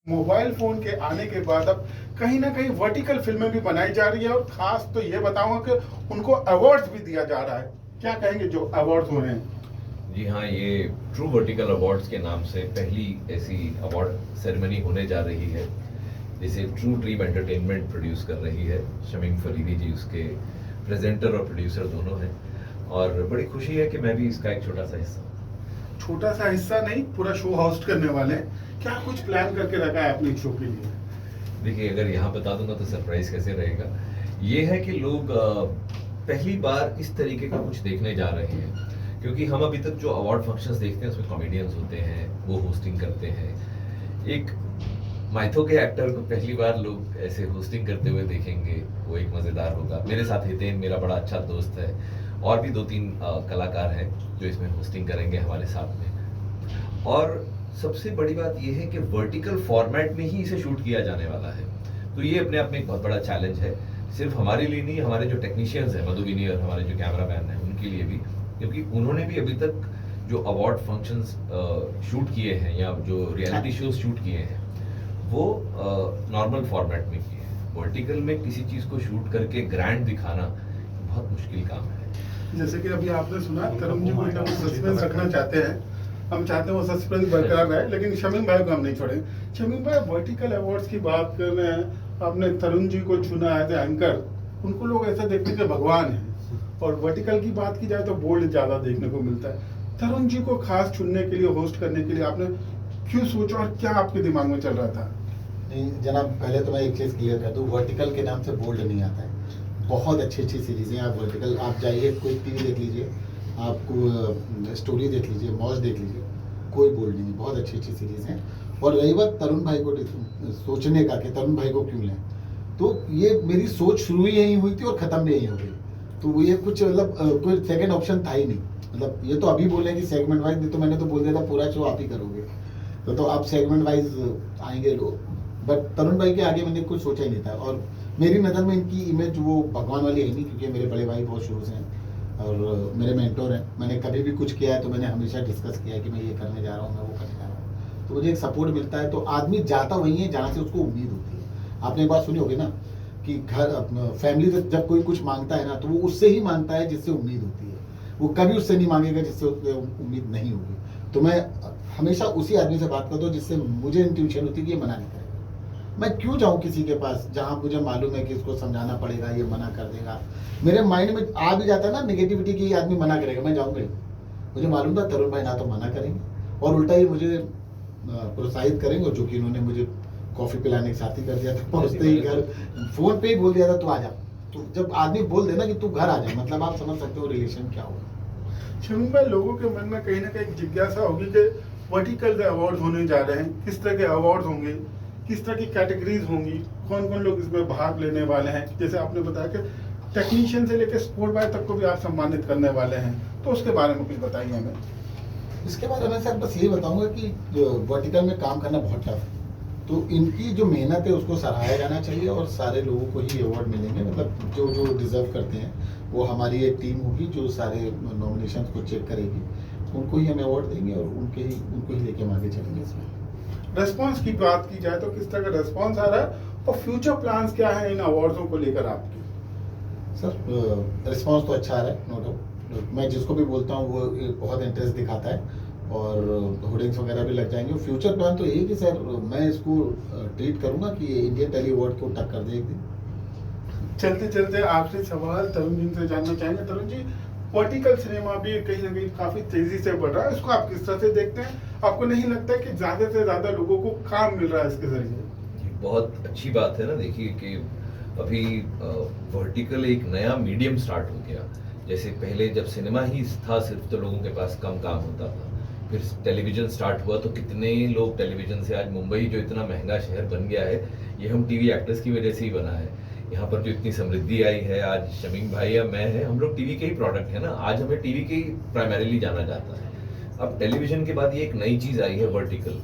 Mobile phone के आने के बाद अब कहीं ना कहीं वर्टिकल फिल्में भी बनाई जा रही है और खास तो ये बताऊंगा कि उनको अवार्ड्स भी दिया जा रहा है। क्या कहेंगे जो अवार्ड्स हो रहे हैं? जी हाँ, ये ट्रू वर्टिकल अवार्ड्स के नाम से पहली ऐसी अवार्ड सेरेमनी होने जा रही है जिसे ट्रू ड्रीम एंटरटेनमेंट प्रोड्यूस कर रही है। शमीम फरीदी जी उसके प्रेजेंटर और प्रोड्यूसर दोनों हैं और बड़ी खुशी है कि मैं भी इसका एक छोटा सा हिस्सा हूँ। छोटा सा हिस्सा नहीं, पूरा शो होस्ट करने वाले हैं। क्या कुछ प्लान करके रखा है अपने शो के लिए? देखिए, अगर यहाँ बता दूंगा तो सरप्राइज कैसे रहेगा। ये है कि लोग पहली बार इस तरीके का कुछ देखने जा रहे हैं, क्योंकि हम अभी तक जो अवार्ड फंक्शंस देखते हैं उसमें कॉमेडियंस होते हैं, वो होस्टिंग करते हैं। एक माइथो के एक्टर को पहली बार लोग ऐसे होस्टिंग करते हुए देखेंगे, वो एक मज़ेदार होगा। मेरे साथ हितेन मेरा बड़ा अच्छा दोस्त है, और भी 2-3 कलाकार हैं जो इसमें होस्टिंग करेंगे हमारे साथ में। और सबसे बड़ी बात यह है कि वर्टिकल फॉर्मेट में ही इसे शूट किया जाने वाला है, तो ये अपने आप में एक बहुत बड़ा चैलेंज है, सिर्फ हमारे लिए नहीं, हमारे जो टेक्नीशियंस हैं मधुविनी और हमारे जो कैमरामैन हैं उनके लिए भी, क्योंकि उन्होंने भी अभी तक जो अवार्ड फंक्शंस शूट किए हैं या जो रियलिटी शोज शूट किए हैं वो नॉर्मल फॉर्मेट में किए हैं। वर्टिकल में किसी चीज़ को शूट करके ग्रैंड दिखाना बहुत मुश्किल काम है। जैसे कि अभी आपने सुना तरुण जी को सस्पेंस रखना चाहते हैं, हम चाहते हैं वो सस्पेंस बरकरार रहे, लेकिन शमीम भाई को हम नहीं छोड़ेंगे। शमीम भाई, वर्टिकल अवार्ड्स की बात कर रहे हैं, आपने तरुण जी को चुना एज एंकर। उनको लोग ऐसा देखते हैं कि भगवान है, और वर्टिकल की बात की जाए तो बोल्ड ज्यादा देखने को मिलता है। तरुण जी को खास चुनने के लिए, होस्ट करने के लिए आपने क्यों सोचा और क्या आपके दिमाग में चल रहा था? नहीं जनाब, पहले तो मैं एक चीज़ क्लियर कर दूँ, वर्टिकल के नाम से बोल्ड नहीं आता है। बहुत अच्छी अच्छी सीरीज़ें आप वर्टिकल, आप जाइए कोई टीवी देख लीजिए, आपको स्टोरी देख लीजिए, मौज देख लीजिए, कोई बोल्ड नहीं, बहुत अच्छी अच्छी सीरीज़ हैं। और रही बात तरुण भाई को सोचने का कि तरुण भाई को क्यों लें, तो ये मेरी सोच शुरू ही यहीं हुई थी और ख़त्म भी यहीं हो गई। तो ये कुछ मतलब कोई सेकंड ऑप्शन था ही नहीं। मतलब ये तो अभी बोले कि सेगमेंट वाइज, नहीं तो मैंने तो बोल दिया था पूरा शो आप ही करोगे, तो आप सेगमेंट वाइज आएंगे लोग। बट तरुण भाई के आगे मैंने कुछ सोचा ही नहीं था, और मेरी नज़र में इनकी इमेज वो भगवान वाली है नहीं, क्योंकि मेरे बड़े भाई बहुत शुरू से हैं और मेरे मेंटोर हैं। मैंने कभी भी कुछ किया है तो मैंने हमेशा डिस्कस किया है कि मैं ये करने जा रहा हूँ, मैं वो करने जा रहा हूँ, तो मुझे एक सपोर्ट मिलता है। तो आदमी जाता वहीं है जहाँ से उसको उम्मीद होती है। आपने एक बात सुनी होगी ना कि घर फैमिली से जब कोई कुछ मांगता है ना, तो वो उससे ही मांगता है जिससे उम्मीद होती है, वो कभी उससे नहीं मांगेगा जिससे उम्मीद नहीं होगी। तो मैं हमेशा उसी आदमी से बात करता हूँ जिससे मुझे इंट्यूशन होती है कि ये मना नहीं करेगा। मैं क्यों जाऊँ किसी के पास जहाँ मुझे मालूम है कि इसको समझाना पड़ेगा, ये मना कर देगा। मेरे माइंड में आ भी जाता है ना नेगेटिविटी की, ये आदमी मना करेगा, मैं जाऊँगा ही। मुझे मालूम था तरुण भाई ना तो मना करेंगे और उल्टा ही मुझे प्रोत्साहित करेंगे, जो कि इन्होंने मुझे कॉफ़ी पिलाने के साथ ही कर दिया था। पहुँचते ही घर फ़ोन पे ही बोल दिया था तू आ जा। तो जब आदमी बोल देना कि तू घर आ जा, मतलब आप समझ सकते हो रिलेशन क्या होगा। शमीम भाई, लोगों के मन में कहीं ना कहीं जिज्ञासा होगी कि वर्टिकल के अवार्ड होने जा रहे हैं, किस तरह के अवार्ड होंगे, किस तरह की कैटेगरीज होंगी, कौन कौन लोग इसमें भाग लेने वाले हैं? जैसे आपने बताया कि टेक्नीशियन से लेकर स्पोर्ट बाय तक को भी आप सम्मानित करने वाले हैं, तो उसके बारे में कुछ बताइए हमें। इसके बारे में सर बस यही बताऊंगा कि वर्टिकल में काम करना बहुत टफ है, तो इनकी जो मेहनत है उसको सराहा जाना चाहिए और सारे लोगों को ही अवार्ड मिलेंगे। मतलब जो जो डिजर्व करते हैं, वो हमारी एक टीम होगी जो सारे नॉमिनेशन को चेक करेगी, उनको ही हम अवार्ड देंगे और उनको ही लेके हम आगे चलेंगे इसमें। रेस्पॉन्स की बात की जाए तो किस तरह का रेस्पॉन्स आ रहा है और फ्यूचर प्लान्स क्या है इन अवार्ड्सों को लेकर आपके? सर रिस्पांस तो अच्छा आ रहा है, नो डाउट। मैं जिसको भी बोलता हूँ वो बहुत इंटरेस्ट दिखाता है और होर्डिंग्स वगैरह भी लग जाएंगे। फ्यूचर प्लान तो यही कि सर मैं इसको ट्रीट करूँगा कि इंडियन टेली अवार्ड को टक्कर दे एक दिन। चलते चलते आपसे सवाल तरुण जी से जानना चाहेंगे। तरुण जी, वर्टिकल सिनेमा भी कहीं ना कहीं काफी तेजी से बढ़ रहा है, इसको आप किस तरह से देखते हैं? आपको नहीं लगता है कि ज्यादा से ज्यादा लोगों को काम मिल रहा है इसके जरिए? बहुत अच्छी बात है ना। देखिए कि अभी वर्टिकल एक नया मीडियम स्टार्ट हो गया। जैसे पहले जब सिनेमा ही था सिर्फ, तो लोगों के पास कम काम होता था। फिर टेलीविज़न स्टार्ट हुआ तो कितने लोग टेलीविज़न से, आज मुंबई जो इतना महंगा शहर बन गया है, ये हम टीवी एक्टर्स की वजह से ही बना है। यहाँ पर जो इतनी समृद्धि आई है, आज शमीम भाई या मैं हैं, हम लोग टीवी के ही प्रोडक्ट है ना। आज हमें टीवी के ही प्राइमरीली जाना जाता है। अब टेलीविज़न के बाद ये एक नई चीज़ आई है वर्टिकल,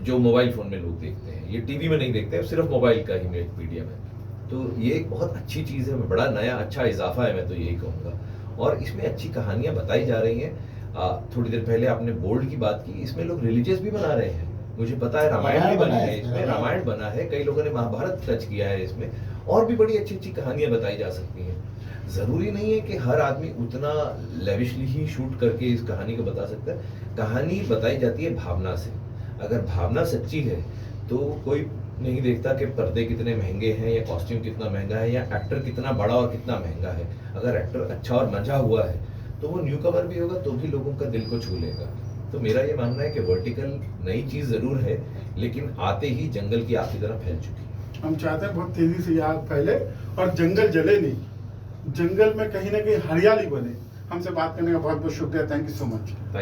जो मोबाइल फ़ोन में लोग देखते हैं, ये टीवी में नहीं देखते, अब सिर्फ मोबाइल का ही मीडियम है। तो ये एक बहुत अच्छी चीज़ है, बड़ा नया अच्छा इजाफा है, मैं तो यही कहूँगा। और इसमें अच्छी कहानियाँ बताई जा रही हैं। थोड़ी देर पहले आपने बोल्ड की बात की, इसमें लोग रिलीजियस भी बना रहे हैं। मुझे पता है रामायण भी बनी है इसमें, ब्रह्मांड बना है, कई लोगों ने महाभारत टच किया है इसमें, और भी बड़ी अच्छी अच्छी कहानियां बताई जा सकती हैं। जरूरी नहीं है कि हर आदमी उतना लेविशली ही शूट करके इस कहानी को बता सकता है। कहानी बताई जाती है भावना से। अगर भावना सच्ची है तो कोई नहीं देखता कि पर्दे कितने महंगे हैं या कॉस्ट्यूम कितना महंगा है या एक्टर कितना बड़ा और कितना महंगा है। अगर एक्टर अच्छा और मंझा हुआ है तो वो न्यू कमर भी होगा तो भी लोगों का दिल को छू लेगा। तो मेरा ये मानना है कि वर्टिकल नई चीज जरूर है, लेकिन आते ही जंगल की आग की तरह फैल चुकी है। हम चाहते हैं बहुत तेजी से ये आग फैले और जंगल जले नहीं, जंगल में कहीं ना कहीं हरियाली बने। हमसे बात करने का बहुत बहुत शुक्रिया। Thank you so much.